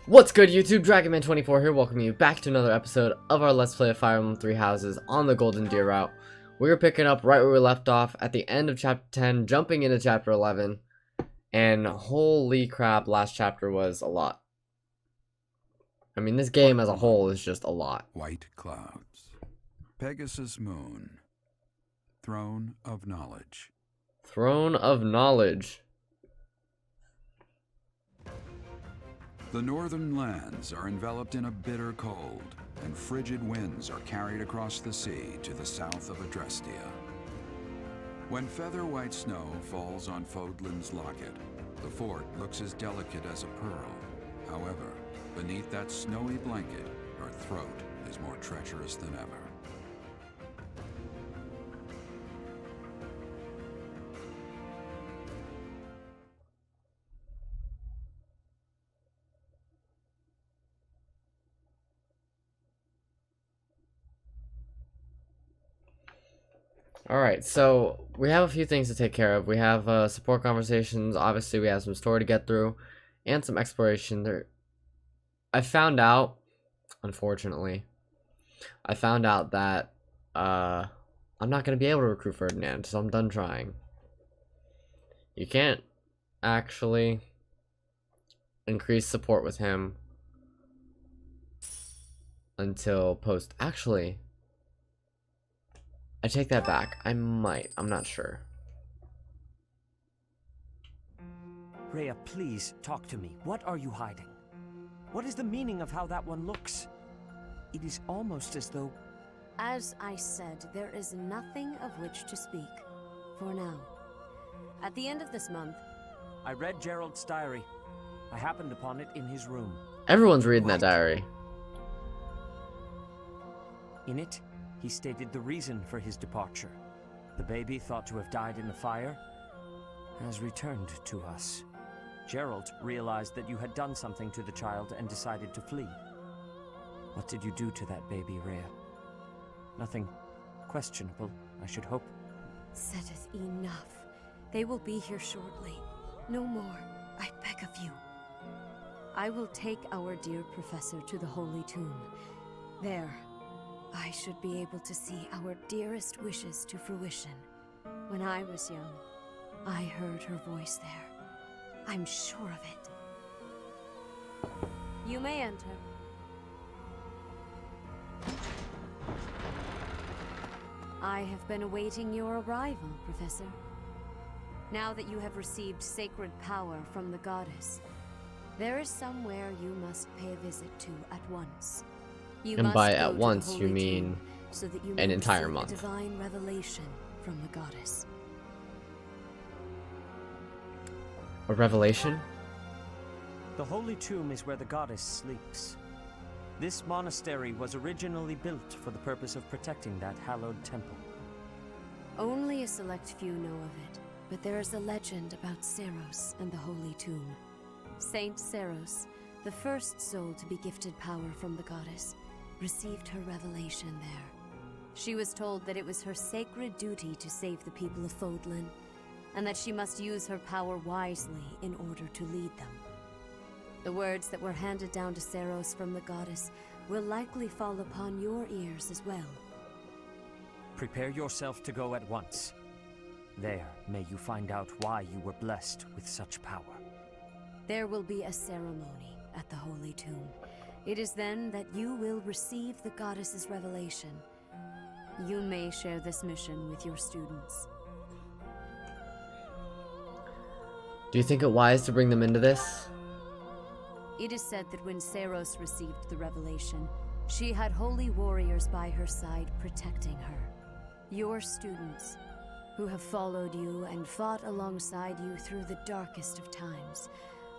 What's good, YouTube? Dragonman24 here, welcoming you back to another episode of our Let's Play of Fire Emblem Three Houses on the Golden Deer route. We're picking up right where we left off at the end of Chapter 10, jumping into Chapter 11. And holy crap, last chapter was a lot. I mean, this game as a whole is just a lot. White clouds. Pegasus moon. Throne of knowledge. Throne of knowledge. The northern lands are enveloped in a bitter cold, and frigid winds are carried across the sea to the south of Adrestia. When feather white snow falls on Fodlan's locket, the fort looks as delicate as a pearl. However, beneath that snowy blanket, her throat is more treacherous than ever. Alright, so we have a few things to take care of. We have support conversations, obviously we have some story to get through, and some exploration. I found out, unfortunately, that I'm not going to be able to recruit Ferdinand, so I'm done trying. You can't actually increase support with him until post. Actually, I take that back. I might. I'm not sure. Rhea, please talk to me. What are you hiding? What is the meaning of how that one looks? It is almost as though... As I said, there is nothing of which to speak. For now. At the end of this month... I read Gerald's diary. I happened upon it in his room. Everyone's reading that diary. In it, he stated the reason for his departure. The baby, thought to have died in the fire, has returned to us. Gerald realized that you had done something to the child and decided to flee. What did you do to that baby, Rhea? Nothing questionable, I should hope. Saideth, enough. They will be here shortly. No more, I beg of you. I will take our dear professor to the Holy Tomb. There, I should be able to see our dearest wishes to fruition. When I was young, I heard her voice there. I'm sure of it. You may enter. I have been awaiting your arrival, Professor. Now that you have received sacred power from the goddess, there is somewhere you must pay a visit to at once. And by at once, you mean so that you an entire receive month. a divine revelation from the goddess. A revelation? The Holy Tomb is where the goddess sleeps. This monastery was originally built for the purpose of protecting that hallowed temple. Only a select few know of it, but there is a legend about Seiros and the Holy Tomb. Saint Seiros, the first soul to be gifted power from the goddess, received her revelation there. She was told that it was her sacred duty to save the people of Fodlan, and that she must use her power wisely in order to lead them. The words that were handed down to Seiros from the goddess will likely fall upon your ears as well. Prepare yourself to go at once. There, may you find out why you were blessed with such power. There will be a ceremony at the Holy Tomb. It is then that you will receive the goddess's revelation. You may share this mission with your students. Do you think it wise to bring them into this? It is said that when Seiros received the revelation, she had holy warriors by her side protecting her. Your students, who have followed you and fought alongside you through the darkest of times,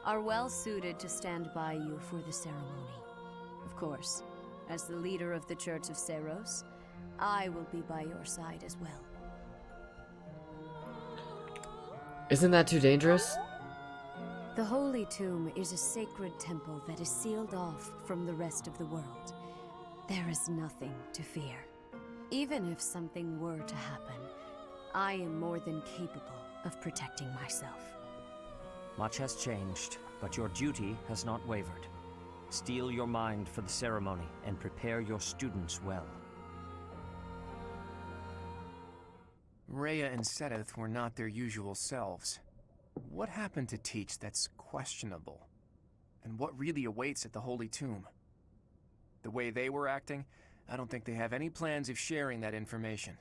are well suited to stand by you for the ceremony. Of course, as the leader of the Church of Seiros, I will be by your side as well. Isn't that too dangerous? The Holy Tomb is a sacred temple that is sealed off from the rest of the world. There is nothing to fear. Even if something were to happen, I am more than capable of protecting myself. Much has changed, but your duty has not wavered. Steel your mind for the ceremony and prepare your students well. Rhea and Sedith were not their usual selves. What happened to Teach that's questionable? And what really awaits at the Holy Tomb? The way they were acting, I don't think they have any plans of sharing that information.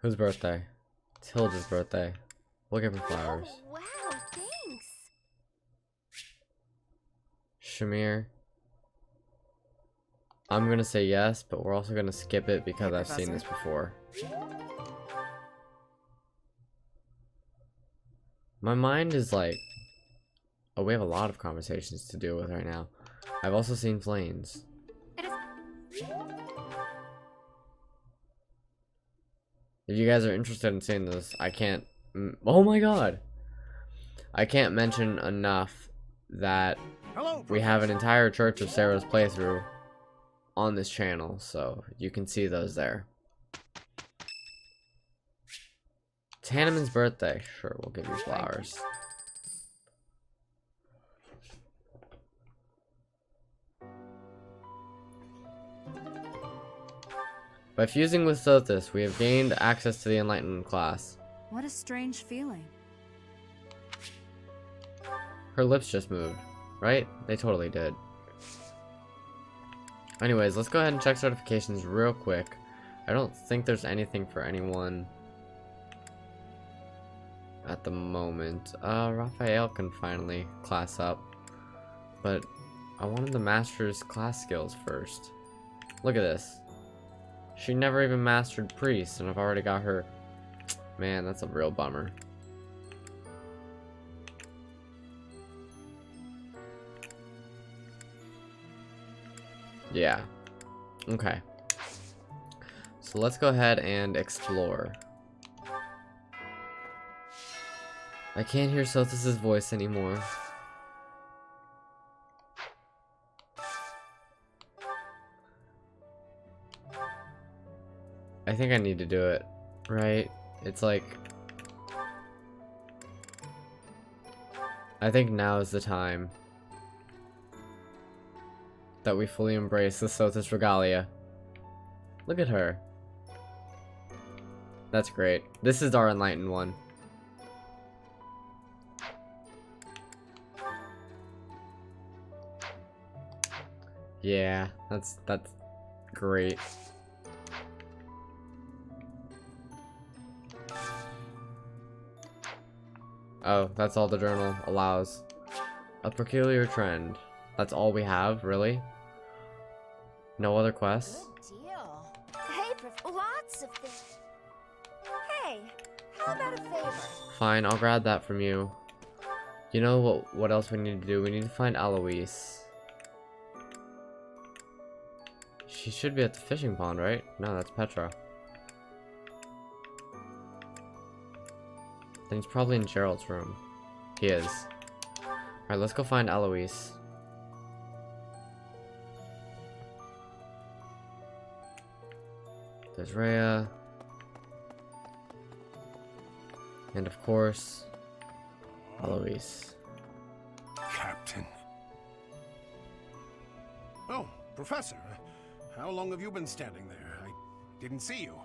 Whose birthday? It's Hilda's birthday. We'll give her flowers. Oh, wow, thanks. Shamir. I'm gonna say yes, but we're also gonna skip it because I've seen this before. My mind is like, oh, we have a lot of conversations to deal with right now. I've also seen Flames. If you guys are interested in seeing this, I can't. Oh my god! I can't mention enough that we have an entire Church of Sarah's playthrough on this channel, so you can see those there. It's Hanneman's birthday. Sure, we'll give you flowers. By fusing with Sothis, we have gained access to the Enlightenment class. What a strange feeling. Her lips just moved, right? They totally did. Anyways, let's go ahead and check certifications real quick. I don't think there's anything for anyone at the moment. Raphael can finally class up, but I wanted the master's class skills first. Look at this. She never even mastered priest, and I've already got her. Man, that's a real bummer. Yeah. Okay. So let's go ahead and explore. I can't hear Sothis' voice anymore. I think I need to do it, right? It's like, I think now is the time that we fully embrace the Sothis regalia. Look at her. That's great. This is our enlightened one. Yeah, that's great. Oh, that's all the journal allows. A peculiar trend. That's all we have, really? No other quests? Good deal. Hey, lots of things. Hey, how about a favor? Fine, I'll grab that from you. You know what else we need to do? We need to find Eloise. She should be at the fishing pond, right? No, that's Petra. Then he's probably in Gerald's room. He is. Alright, let's go find Eloise. There's Rhea. And of course, Eloise. Captain. Oh, Professor. How long have you been standing there? I didn't see you.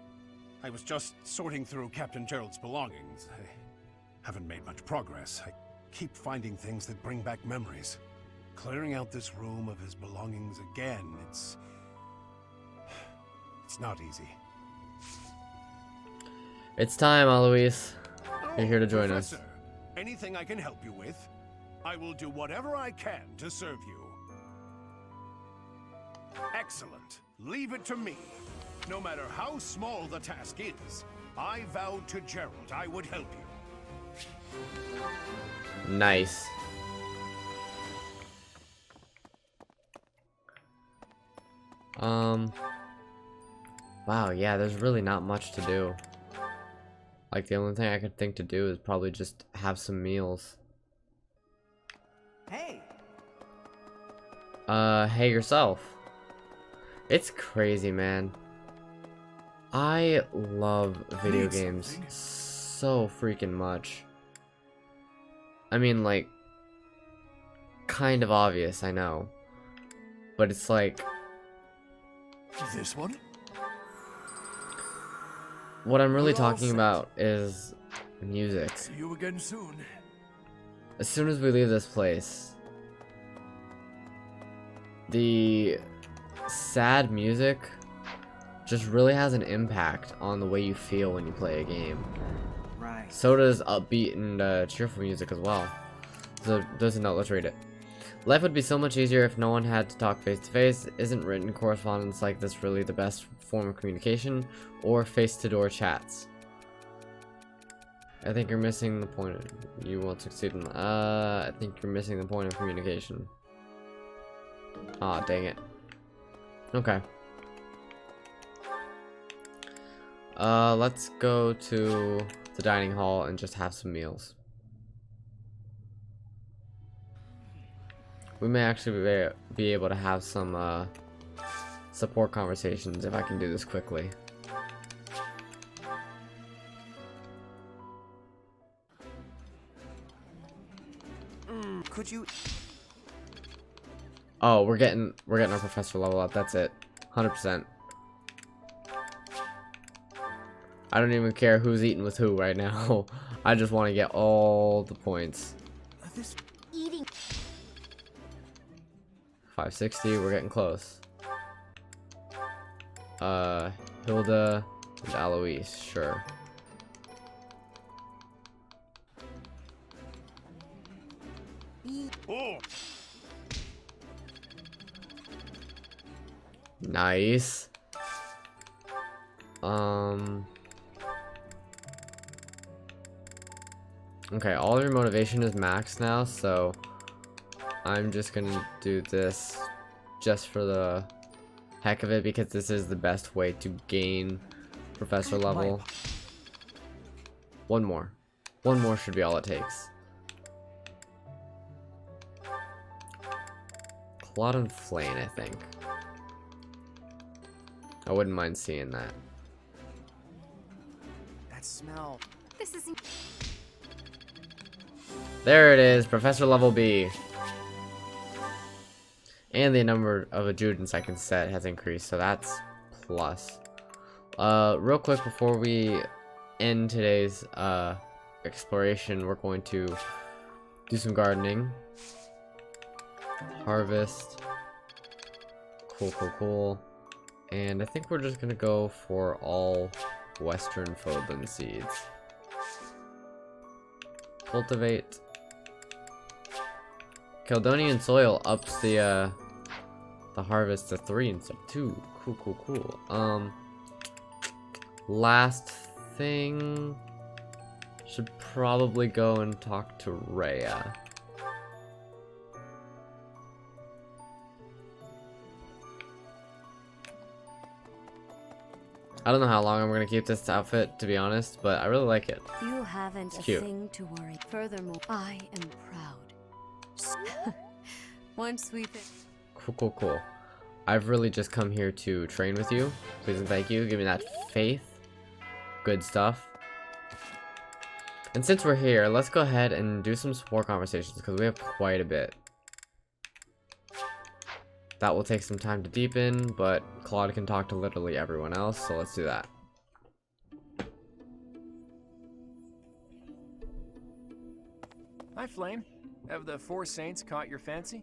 I was just sorting through Captain Gerald's belongings. I haven't made much progress. I keep finding things that bring back memories. Clearing out this room of his belongings again, it's not easy. It's time, Eloise. Oh, You're here to join us. Professor, anything I can help you with, I will do whatever I can to serve you. Excellent. Leave it to me. No matter how small the task is, I vowed to Gerald I would help you. Nice. Wow, yeah, there's really not much to do. Like, the only thing I could think to do is probably just have some meals. Hey. Hey yourself. It's crazy, man. I love video games so freaking much. I mean, like, kind of obvious, I know. But it's like... This one? What I'm really talking about is music. See you again soon. As soon as we leave this place, the sad music just really has an impact on the way you feel when you play a game. Right. So does upbeat and cheerful music as well. So there's a note, let's read it. Life would be so much easier if no one had to talk face to face. Isn't written correspondence like this really the best form of communication? Or face to door chats? I think you're missing the point. You won't succeed in. I think you're missing the point of communication. Aw, dang it. Okay. Let's go to the dining hall and just have some meals. We may actually be able to have some support conversations if I can do this quickly. Could you? Oh, we're getting our professor level up. That's it, 100%. I don't even care who's eating with who right now. I just want to get all the points. This Eating. 560, we're getting close. Hilda and Eloise, sure. Oh, Nice. Okay, all your motivation is maxed now, so I'm just gonna do this just for the heck of it because this is the best way to gain professor level. One more should be all it takes. Claude and Flame, I think. I wouldn't mind seeing that. that smell. This isn't. There it is, Professor Level B. And the number of adjutants I can set has increased, so that's plus. Real quick before we end today's exploration, we're going to do some gardening. Harvest. Cool. And I think we're just gonna go for all Western Phobin seeds. Cultivate. Caledonian soil ups the harvest to 3 instead of 2. Cool. Last thing, should probably go and talk to Rhea. I don't know how long I'm gonna keep this outfit, to be honest, but I really like it. You haven't a cute. thing to worry. Furthermore, I am proud. Once we Cool. I've really just come here to train with you. Please and thank you. Give me that faith. Good stuff. And since we're here, let's go ahead and do some support conversations because we have quite a bit. That will take some time to deepen, but Claude can talk to literally everyone else, so let's do that. Hi, Flame. Have the Four Saints caught your fancy?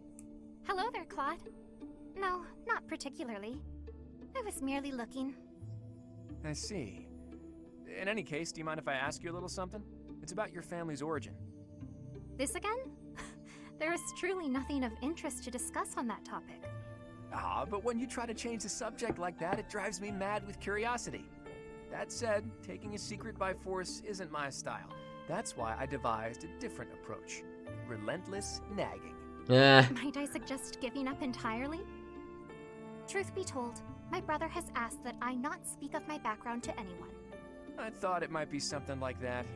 Hello there, Claude. No, not particularly. I was merely looking. I see. In any case, do you mind if I ask you a little something? It's about your family's origin. This again? There is truly nothing of interest to discuss on that topic. But when you try to change the subject like that, it drives me mad with curiosity. That said, taking a secret by force isn't my style. That's why I devised a different approach. Relentless nagging. Might I suggest giving up entirely? Truth be told, my brother has asked that I not speak of my background to anyone. I thought it might be something like that.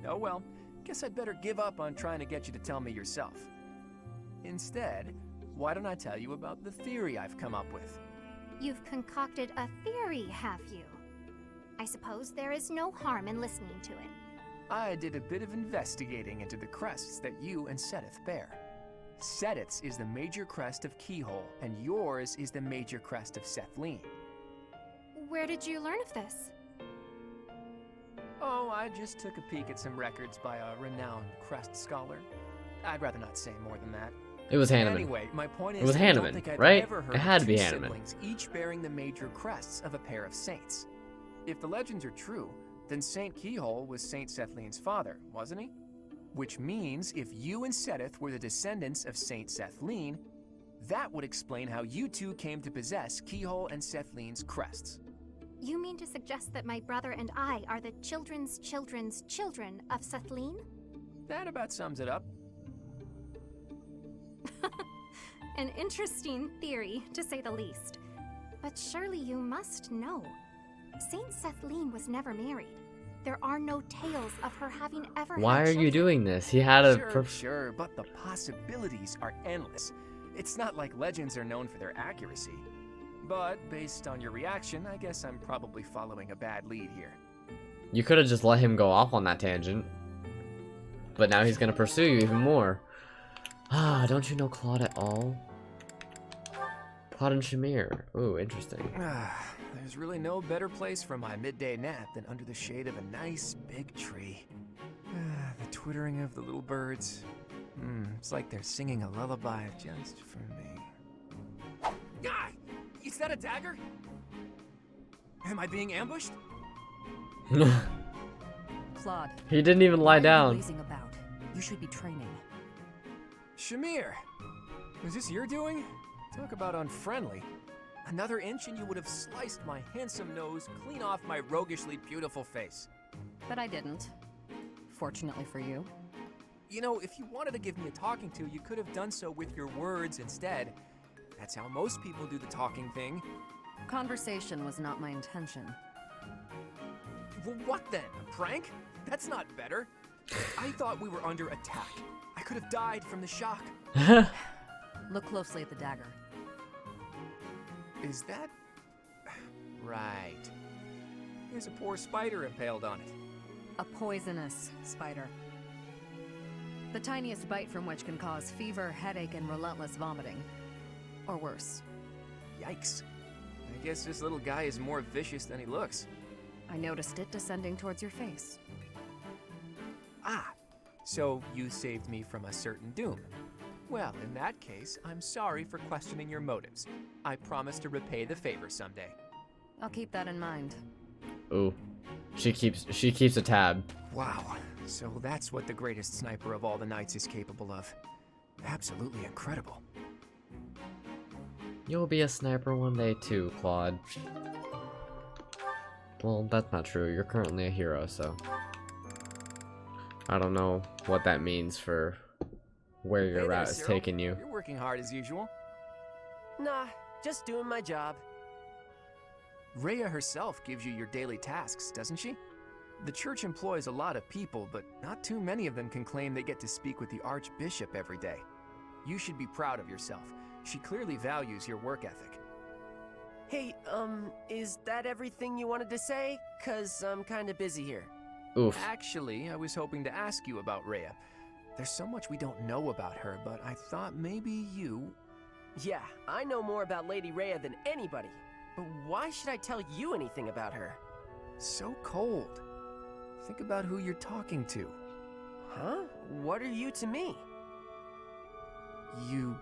Oh well, guess I'd better give up on trying to get you to tell me yourself. Instead, why don't I tell you about the theory I've come up with? You've concocted a theory, have you? I suppose there is no harm in listening to it. I did a bit of investigating into the crests that you and Seteth bear. Seteth's is the major crest of Keyhole, and yours is the major crest of Sethlene. Where did you learn of this? Oh, I just took a peek at some records by a renowned crest scholar. I'd rather not say more than that. It was Hanneman. Anyway, my point is, It was I don't Hanneman, think I've right? ever heard It had of to be two Hanneman. siblings, each bearing the major crests of a pair of saints. If the legends are true, then Saint Keyhole was Saint Sethlene's father, wasn't he? Which means if you and Seteth were the descendants of Saint Sethlene, that would explain how you two came to possess Keyhole and Sethlene's crests. You mean to suggest that my brother and I are the children's children's children of Sethlene? That about sums it up. An interesting theory, to say the least. But surely you must know. Saint Sethlene was never married. There are no tales of her having ever Why had are you children. doing this? He had a Sure, but the possibilities are endless. It's not like legends are known for their accuracy. But based on your reaction, I guess I'm probably following a bad lead here. You could have just let him go off on that tangent. But now he's gonna pursue you even more. Ah, don't you know Claude at all? Claude and Shamir. Ooh, interesting. There's really no better place for my midday nap than under the shade of a nice big tree. The twittering of the little birds. It's like they're singing a lullaby just for me. Ah! Is that a dagger? Am I being ambushed? Claude. He didn't even lie What are you down. lazing about? You should be training. Shamir! Was this your doing? Talk about unfriendly. Another inch and you would have sliced my handsome nose clean off my roguishly beautiful face. But I didn't. Fortunately for you. You know, if you wanted to give me a talking to, you could have done so with your words instead. That's how most people do the talking thing. Conversation was not my intention. Well, what then? A prank? That's not better. I thought we were under attack. I could have died from the shock. Look closely at the dagger. Is that... right. There's a poor spider impaled on it. A poisonous spider. The tiniest bite from which can cause fever, headache, and relentless vomiting. Or worse. Yikes. I guess this little guy is more vicious than he looks. I noticed it descending towards your face. Ah, so you saved me from a certain doom. Well, in that case, I'm sorry for questioning your motives. I promise to repay the favor someday. I'll keep that in mind. Ooh. She keeps a tab. Wow, so that's what the greatest sniper of all the knights is capable of. Absolutely incredible. You'll be a sniper one day too, Claude. Well, that's not true. You're currently a hero, so I don't know what that means for where your Hey there, route is Cyril. taking you. You're working hard as usual. Nah, just doing my job. Rhea herself gives you your daily tasks, doesn't she? The church employs a lot of people, but not too many of them can claim they get to speak with the Archbishop every day. You should be proud of yourself. She clearly values your work ethic. Hey, is that everything you wanted to say? 'Cause I'm kinda busy here. Oof. Actually, I was hoping to ask you about Rhea. There's so much we don't know about her, but I thought maybe you... Yeah, I know more about Lady Rhea than anybody. But why should I tell you anything about her? So cold. Think about who you're talking to. Huh? What are you to me? You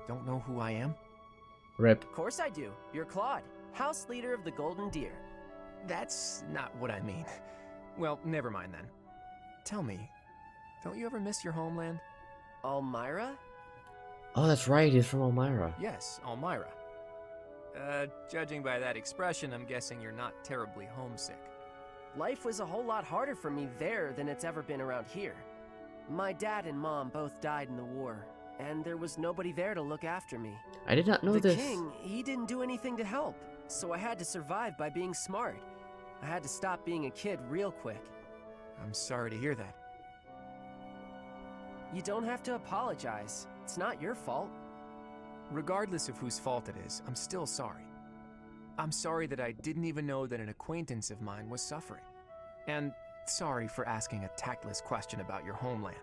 don't know who I am? Rip. Of course I do. You're Claude, house leader of the Golden Deer. That's not what I mean. Well, never mind then. Tell me, don't you ever miss your homeland? Almyra? Oh, that's right. He's from Elmira. Yes, Almyra. Judging by that expression, I'm guessing you're not terribly homesick. Life was a whole lot harder for me there than it's ever been around here. My dad and mom both died in the war, and there was nobody there to look after me. I did not know The this. king, he didn't do anything to help, so I had to survive by being smart. I had to stop being a kid real quick. I'm sorry to hear that. You don't have to apologize. It's not your fault. Regardless of whose fault it is, I'm still sorry. I'm sorry that I didn't even know that an acquaintance of mine was suffering. And sorry for asking a tactless question about your homeland.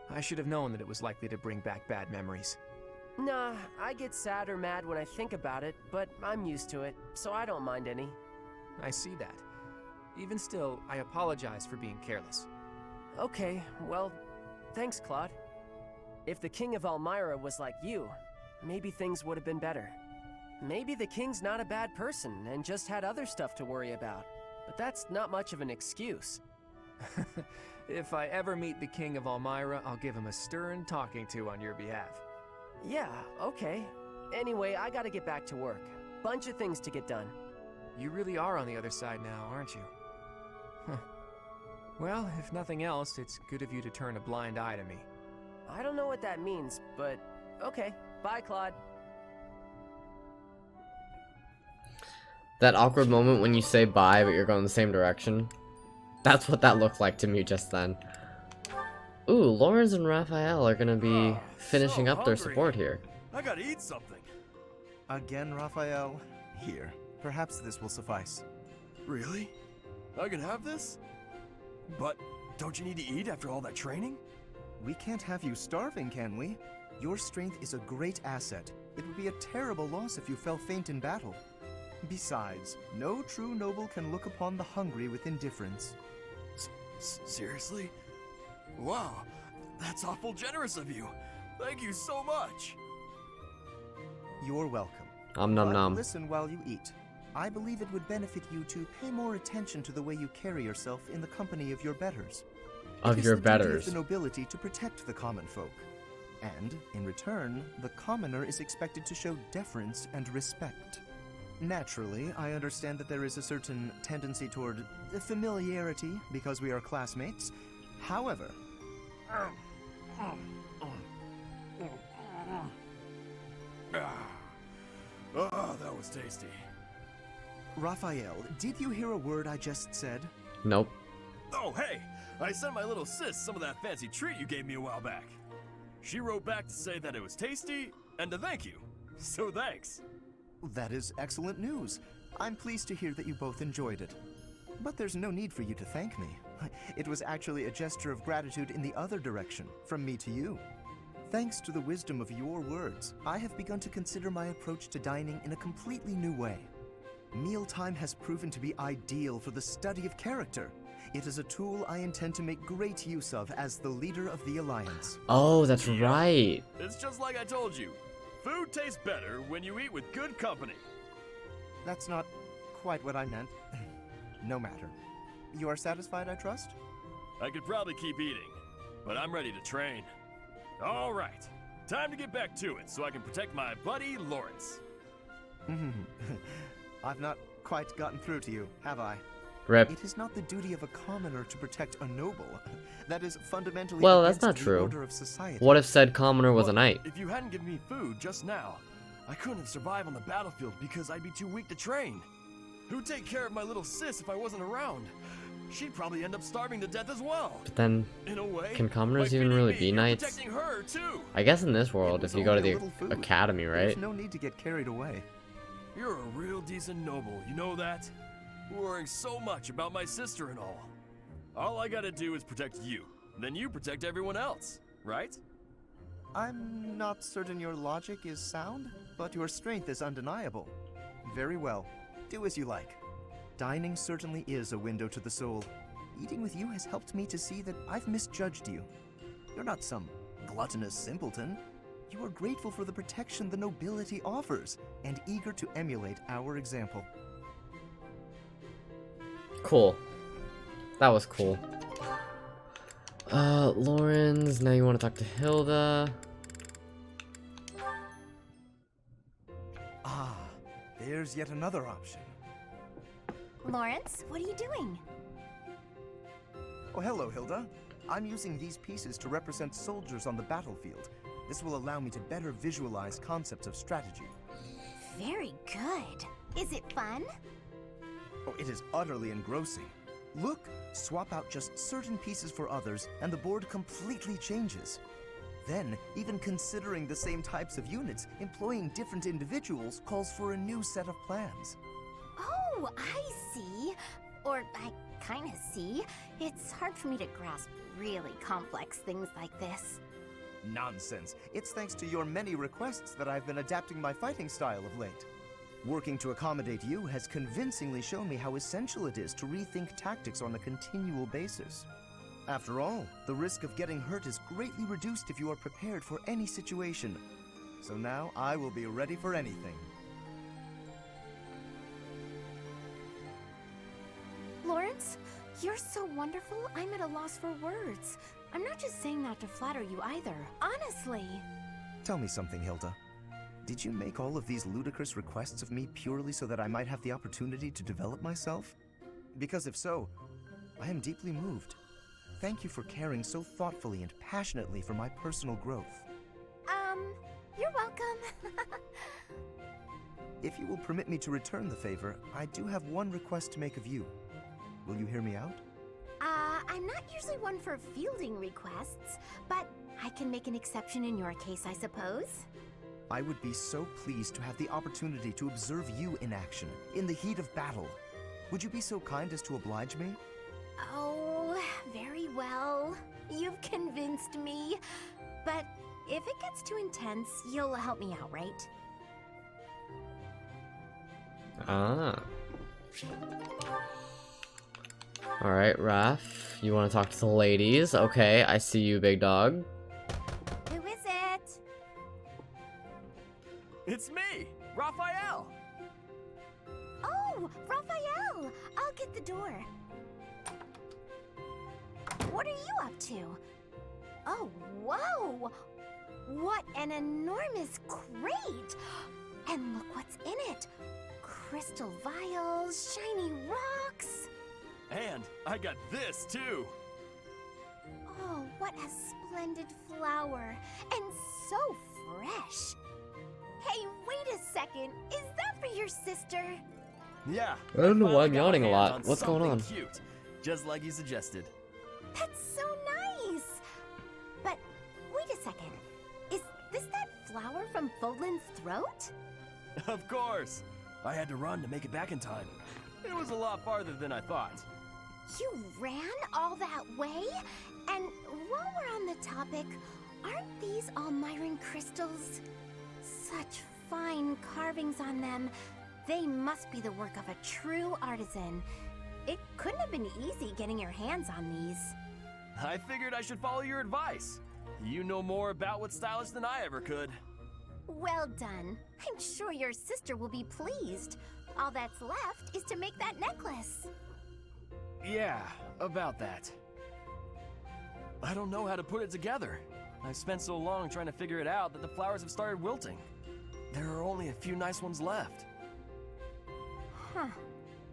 I should have known that it was likely to bring back bad memories. Nah, I get sad or mad when I think about it, but I'm used to it, so I don't mind any. I see that. Even still, I apologize for being careless. Okay, well, thanks, Claude. If the King of Elmira was like you, maybe things would have been better. Maybe the King's not a bad person and just had other stuff to worry about. But that's not much of an excuse. If I ever meet the King of Elmira, I'll give him a stern talking to on your behalf. Yeah, okay. Anyway, I gotta get back to work. Bunch of things to get done. You really are on the other side now, aren't you? Huh. Well, if nothing else, it's good of you to turn a blind eye to me. I don't know what that means, but okay. Bye, Claude. That awkward moment when you say bye, but you're going the same direction. That's what that looked like to me just then. Ooh, Lawrence and Raphael are gonna be finishing up their support here. I gotta eat something. Again, Raphael? Here, perhaps this will suffice. Really? I can have this? But don't you need to eat after all that training? We can't have you starving, can we? Your strength is a great asset. It would be a terrible loss if you fell faint in battle. Besides, no true noble can look upon the hungry with indifference. Seriously? Wow, that's awful generous of you. Thank you so much. You're welcome. Nom But nom. listen while you eat. I believe it would benefit you to pay more attention to the way you carry yourself in the company of your betters. Of It is your the duty betters. of the nobility to protect the common folk. And, in return, the commoner is expected to show deference and respect. Naturally, I understand that there is a certain tendency toward familiarity because we are classmates. However, Oh, that was tasty. Raphael, did you hear a word I just said? Nope. Oh, hey! I sent my little sis some of that fancy treat you gave me a while back. She wrote back to say that it was tasty and to thank you. So thanks. That is excellent news. I'm pleased to hear that you both enjoyed it. But there's no need for you to thank me. It was actually a gesture of gratitude in the other direction, from me to you. Thanks to the wisdom of your words, I have begun to consider my approach to dining in a completely new way. Mealtime has proven to be ideal for the study of character. It is a tool I intend to make great use of as the leader of the Alliance. Oh, that's right. It's just like I told you. Food tastes better when you eat with good company. That's not quite what I meant. No matter. You are satisfied, I trust? I could probably keep eating, but I'm ready to train. All right, time to get back to it so I can protect my buddy Lawrence. I've not quite gotten through to you, have I? Rip. It is not the duty of a commoner to protect a noble. That is fundamentally Well, that's against not the true. order of society. What if said commoner was a knight? If you hadn't given me food just now, I couldn't have survived on the battlefield because I'd be too weak to train. Who'd take care of my little sis if I wasn't around? She'd probably end up starving to death as well. But then, In a way, can commoners by even feeding really me, be you're knights? protecting her too. I guess in this world, It was if you go to only a the little food. academy, right? There's no need to get carried away. You're a real decent noble, you know that? Worrying so much about my sister and all. All I gotta do is protect you. Then you protect everyone else, right? I'm not certain your logic is sound, but your strength is undeniable. Very well. Do as you like. Dining certainly is a window to the soul. Eating with you has helped me to see that I've misjudged you. You're not some gluttonous simpleton. You are grateful for the protection the nobility offers, and eager to emulate our example. Cool. That was cool. Lawrence, now you want to talk to Hilda. Ah, there's yet another option. Lawrence, what are you doing? Oh, hello, Hilda. I'm using these pieces to represent soldiers on the battlefield. This will allow me to better visualize concepts of strategy. Very good. Is it fun? Oh, it is utterly engrossing. Look, swap out just certain pieces for others, and the board completely changes. Then, even considering the same types of units, employing different individuals calls for a new set of plans. Oh, I see. Or I kinda see. It's hard for me to grasp really complex things like this. Nonsense. It's thanks to your many requests that I've been adapting my fighting style of late. Working to accommodate you has convincingly shown me how essential it is to rethink tactics on a continual basis. After all, the risk of getting hurt is greatly reduced if you are prepared for any situation. So now I will be ready for anything. Lawrence, you're so wonderful, I'm at a loss for words. I'm not just saying that to flatter you either, honestly. Tell me something, Hilda. Did you make all of these ludicrous requests of me purely so that I might have the opportunity to develop myself? Because if so, I am deeply moved. Thank you for caring so thoughtfully and passionately for my personal growth. You're welcome. If you will permit me to return the favor, I do have one request to make of you. Will you hear me out? I'm not usually one for fielding requests, but I can make an exception in your case, I suppose. I would be so pleased to have the opportunity to observe you in action, in the heat of battle. Would you be so kind as to oblige me? Oh, very well. You've convinced me. But if it gets too intense, you'll help me out, right? Ah. Alright, Raph. You want to talk to the ladies? Okay, I see you, big dog. Who is it? It's me, Raphael! Oh, Raphael! I'll get the door. What are you up to? Oh, whoa! What an enormous crate! And look what's in it. Crystal vials, shiny rocks. And I got this too. Oh, what a splendid flower. And so fresh. Hey, wait a second. Is that for your sister? Yeah. I don't know why finally I'm got yawning my a hands lot. on What's going on? something Cute, just like you suggested. That's so nice. But wait a second. Is this that flower from Fodlan's throat? Of course. I had to run to make it back in time. It was a lot farther than I thought. You ran all that way? And while we're on the topic, aren't these Almiran crystals? Such fine carvings on them. They must be the work of a true artisan. It couldn't have been easy getting your hands on these. I figured I should follow your advice. You know more about what's stylish than I ever could. Well done. I'm sure your sister will be pleased. All that's left is to make that necklace. Yeah, about that. I don't know how to put it together. I've spent so long trying to figure it out that the flowers have started wilting. There are only a few nice ones left. Huh.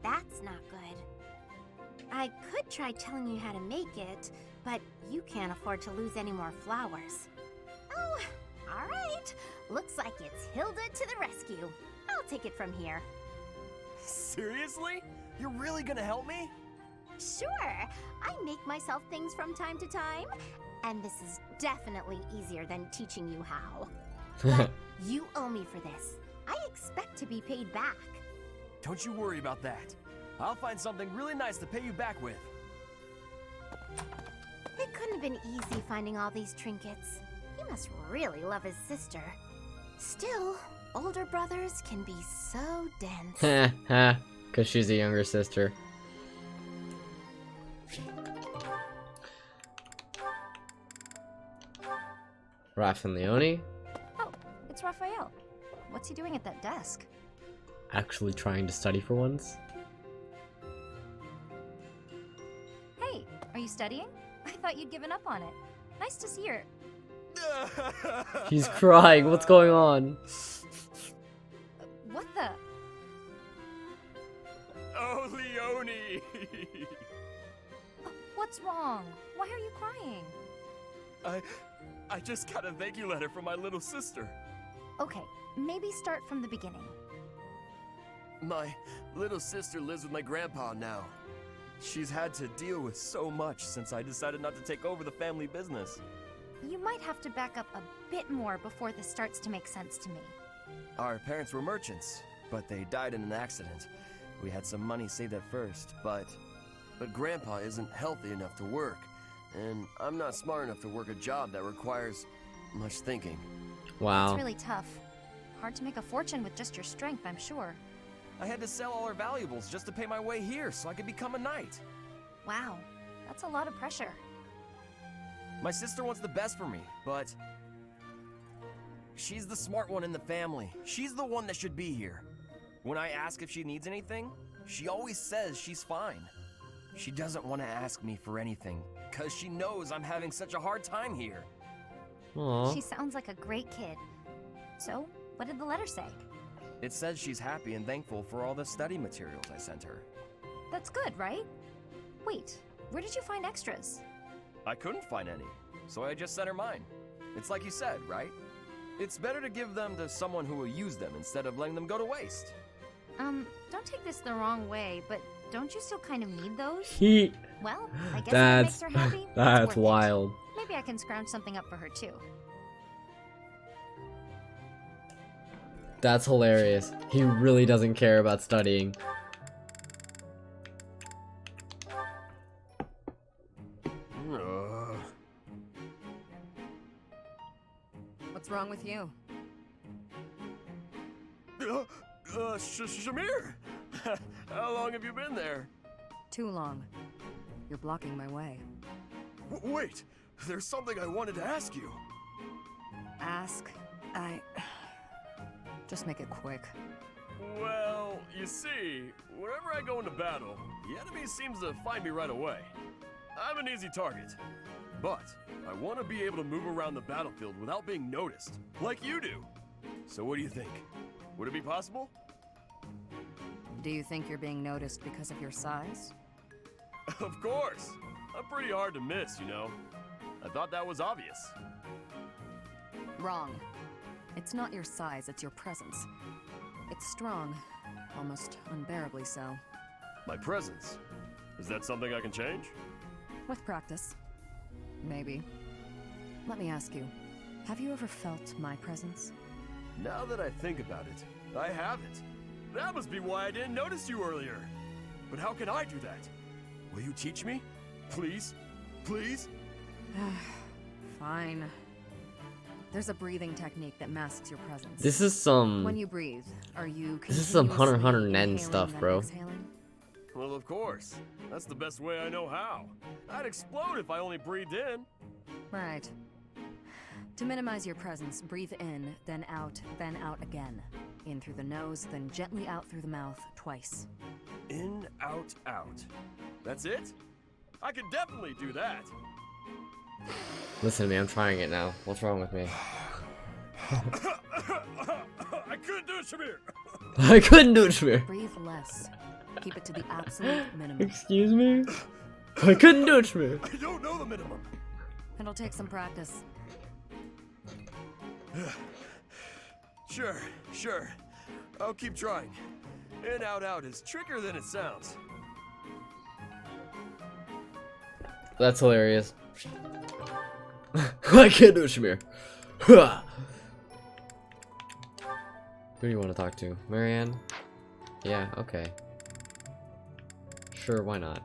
That's not good. I could try telling you how to make it, but you can't afford to lose any more flowers. Oh, all right. Looks like it's Hilda to the rescue. I'll take it from here. Seriously? You're really gonna help me? Sure. I make myself things from time to time, and this is definitely easier than teaching you how. But you owe me for this. I expect to be paid back. Don't you worry about that. I'll find something really nice to pay you back with. It couldn't have been easy finding all these trinkets. He must really love his sister. Still, older brothers can be so dense. Heh, heh. Because she's a younger sister. Raph and Leone? Oh, it's Raphael. What's he doing at that desk? Actually trying to study for once. Hey, are you studying? I thought you'd given up on it. Nice to see your... He's crying. What's going on? What the... Oh, Leone! What's wrong? Why are you crying? I just got a thank you letter from my little sister. Okay, maybe start from the beginning. My little sister lives with my grandpa now. She's had to deal with so much since I decided not to take over the family business. You might have to back up a bit more before this starts to make sense to me. Our parents were merchants, but they died in an accident. We had some money saved at first, but Grandpa isn't healthy enough to work, and I'm not smart enough to work a job that requires much thinking. Wow. It's really tough. Hard to make a fortune with just your strength, I'm sure. I had to sell all our valuables just to pay my way here so I could become a knight. Wow, that's a lot of pressure. My sister wants the best for me, but she's the smart one in the family. She's the one that should be here. When I ask if she needs anything, she always says she's fine. She doesn't want to ask me for anything, because she knows I'm having such a hard time here. Aww. She sounds like a great kid. So, what did the letter say? It says she's happy and thankful for all the study materials I sent her. That's good, right? Wait, where did you find extras? I couldn't find any, so I just sent her mine. It's like you said, right? It's better to give them to someone who will use them instead of letting them go to waste. Don't take this the wrong way, but don't you still kind of need those? He. Well, I guess if it makes her happy, That's it's worth it. wild. Maybe I can scrounge something up for her too. That's hilarious. He really doesn't care about studying. What's wrong with you? Shamir! How long have you been there? Too long. You're blocking my way. Wait! There's something I wanted to ask you. Ask? Just make it quick. Well, you see, whenever I go into battle, the enemy seems to find me right away. I'm an easy target. But I want to be able to move around the battlefield without being noticed, like you do. So what do you think? Would it be possible? Do you think you're being noticed because of your size? Of course! I'm pretty hard to miss, you know. I thought that was obvious. Wrong. It's not your size, it's your presence. It's strong, almost unbearably so. My presence? Is that something I can change? With practice. Maybe. Let me ask you, have you ever felt my presence? Now that I think about it, I haven't. That must be why I didn't notice you earlier. But how can I do that? Will you teach me? Please? Please? Fine. There's a breathing technique that masks your presence. This is some. When you breathe, are you This is some Hunter x Hunter continuously Nen stuff, inhaling, bro. then exhaling? Well, of course. That's the best way I know how. I'd explode if I only breathed in. Right. To minimize your presence, breathe in, then out again. In through the nose, then gently out through the mouth, twice. In, out, out. That's it? I can definitely do that. Listen to me, I'm trying it now. What's wrong with me? I couldn't do it, Shamir. I couldn't do it, Shamir. Breathe less. Keep it to the absolute minimum. Excuse me? I couldn't do it, Shamir. I don't know the minimum. It'll take some practice. Sure. I'll keep trying. In, out, out is trickier than it sounds. That's hilarious. I can't do it, Shamir. Who do you want to talk to? Marianne? Yeah, okay. Sure, why not?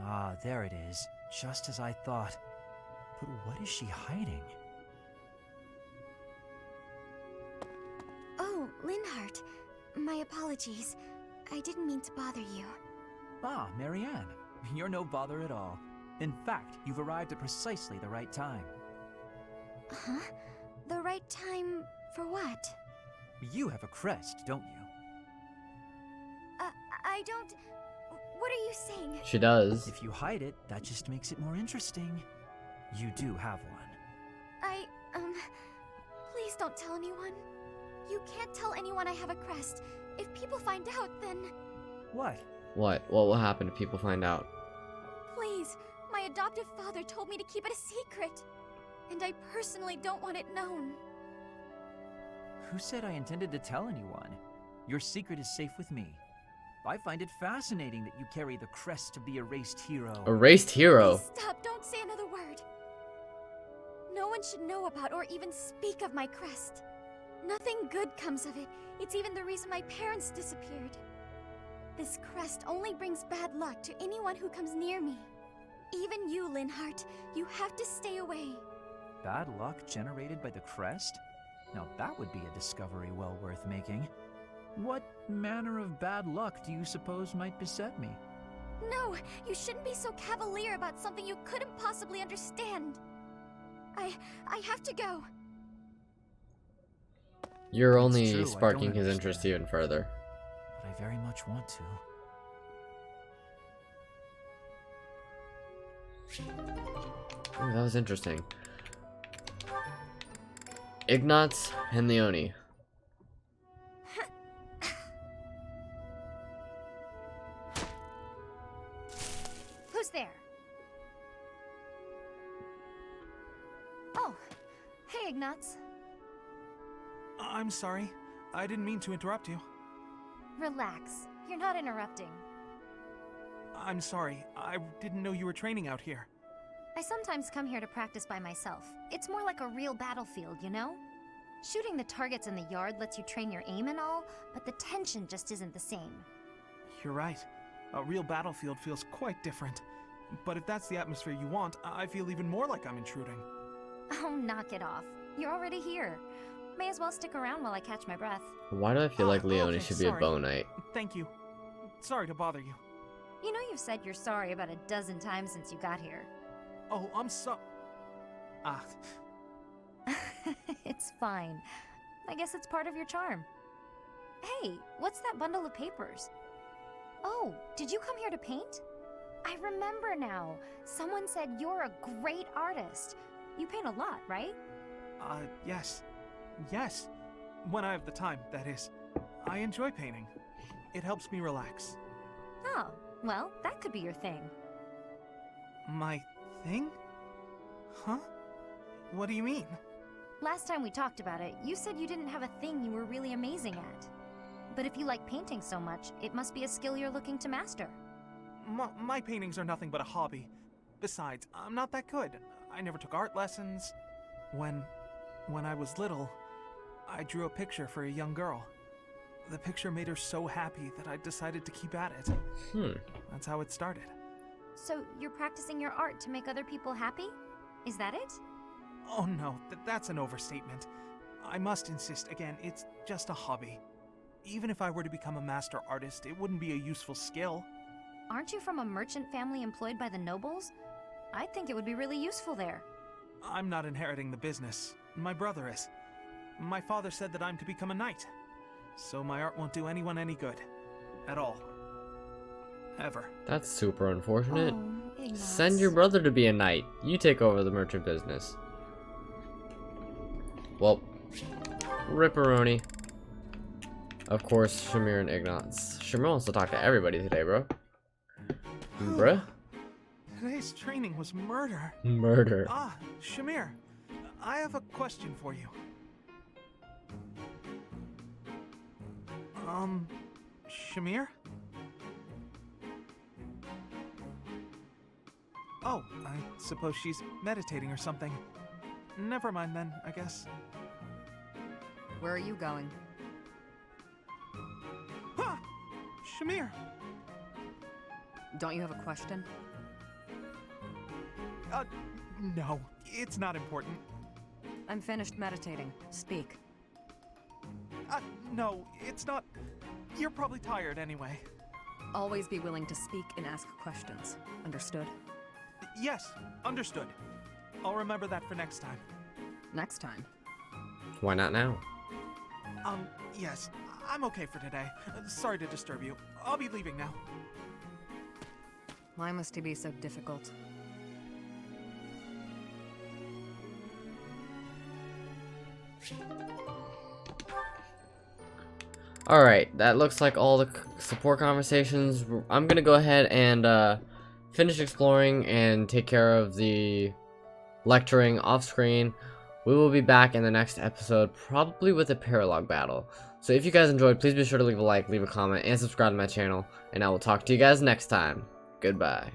Ah, there it is. Just as I thought. But what is she hiding? Oh, Linhardt. My apologies. I didn't mean to bother you. Ah, Marianne. You're no bother at all. In fact, you've arrived at precisely the right time. Huh? The right time for what? You have a crest, don't you? I don't... What are you saying? She does. If you hide it, that just makes it more interesting. You do have one. Please don't tell anyone. You can't tell anyone I have a crest. If people find out, then... What? What? What will happen if people find out? Please, my adoptive father told me to keep it a secret. And I personally don't want it known. Who said I intended to tell anyone? Your secret is safe with me. I find it fascinating that you carry the crest of the erased hero. Erased hero? Please stop, don't say another word. No one should know about or even speak of my crest. Nothing good comes of it. It's even the reason my parents disappeared. This crest only brings bad luck to anyone who comes near me. Even you, Linhardt, you have to stay away. Bad luck generated by the crest? Now that would be a discovery well worth making. What manner of bad luck do you suppose might beset me? No, you shouldn't be so cavalier about something you couldn't possibly understand. I have to go. You're It's only true, I sparking don't his interest even further. But I very much want to. Ooh, that was interesting. Ignatz and Leone. Who's there? Oh, hey, Ignatz. I'm sorry. I didn't mean to interrupt you. Relax. You're not interrupting. I'm sorry. I didn't know you were training out here. I sometimes come here to practice by myself. It's more like a real battlefield, you know? Shooting the targets in the yard lets you train your aim and all, but the tension just isn't the same. You're right. A real battlefield feels quite different. But if that's the atmosphere you want, I feel even more like I'm intruding. Oh, knock it off. You're already here. May as well stick around while I catch my breath. Why do I feel like Leone okay, should be a sorry. bow knight? Thank you. Sorry to bother you. You know you've said you're sorry about a dozen times since you got here. Oh, I'm so... Ah, It's fine. I guess it's part of your charm. Hey, what's that bundle of papers? Oh, did you come here to paint? I remember now. Someone said you're a great artist. You paint a lot, right? yes. Yes. When I have the time, that is. I enjoy painting. It helps me relax. Oh, well, that could be your thing. My thing? Huh? What do you mean? Last time we talked about it, you said you didn't have a thing you were really amazing at. But if you like painting so much, it must be a skill you're looking to master. My paintings are nothing but a hobby. Besides, I'm not that good. I never took art lessons. When I was little, I drew a picture for a young girl. The picture made her so happy that I decided to keep at it. That's how it started. So you're practicing your art to make other people happy? Is that it? Oh no, that's an overstatement. I must insist again, it's just a hobby. Even if I were to become a master artist, it wouldn't be a useful skill. Aren't you from a merchant family employed by the nobles? I think it would be really useful there. I'm not inheriting the business. My brother is. My father said that I'm to become a knight. So my art won't do anyone any good. At all. Ever. That's super unfortunate. Oh, Ignatz. Send your brother to be a knight. You take over the merchant business. Well, ripperoni. Of course, Shamir and Ignatz. Shamir wants to talk to everybody today, bro. Bruh? Today's training was murder. Murder. Ah, Shamir. I have a question for you. Shamir? Oh, I suppose she's meditating or something. Never mind then, I guess. Where are you going? Ah! Shamir! Don't you have a question? No, it's not important. I'm finished meditating. Speak. No, it's not. You're probably tired anyway. Always be willing to speak and ask questions. Understood? Yes, understood. I'll remember that for next time. Next time. Why not now? Yes, I'm okay for today. Sorry to disturb you. I'll be leaving now. Why must he be so difficult? Alright, that looks like all the support conversations. I'm gonna go ahead and finish exploring and take care of the lecturing off screen. we will be back in the next episode, probably with a paralog battle. So if you guys enjoyed, please be sure to leave a like, leave a comment, and subscribe to my channel. And I will talk to you guys next time. Goodbye.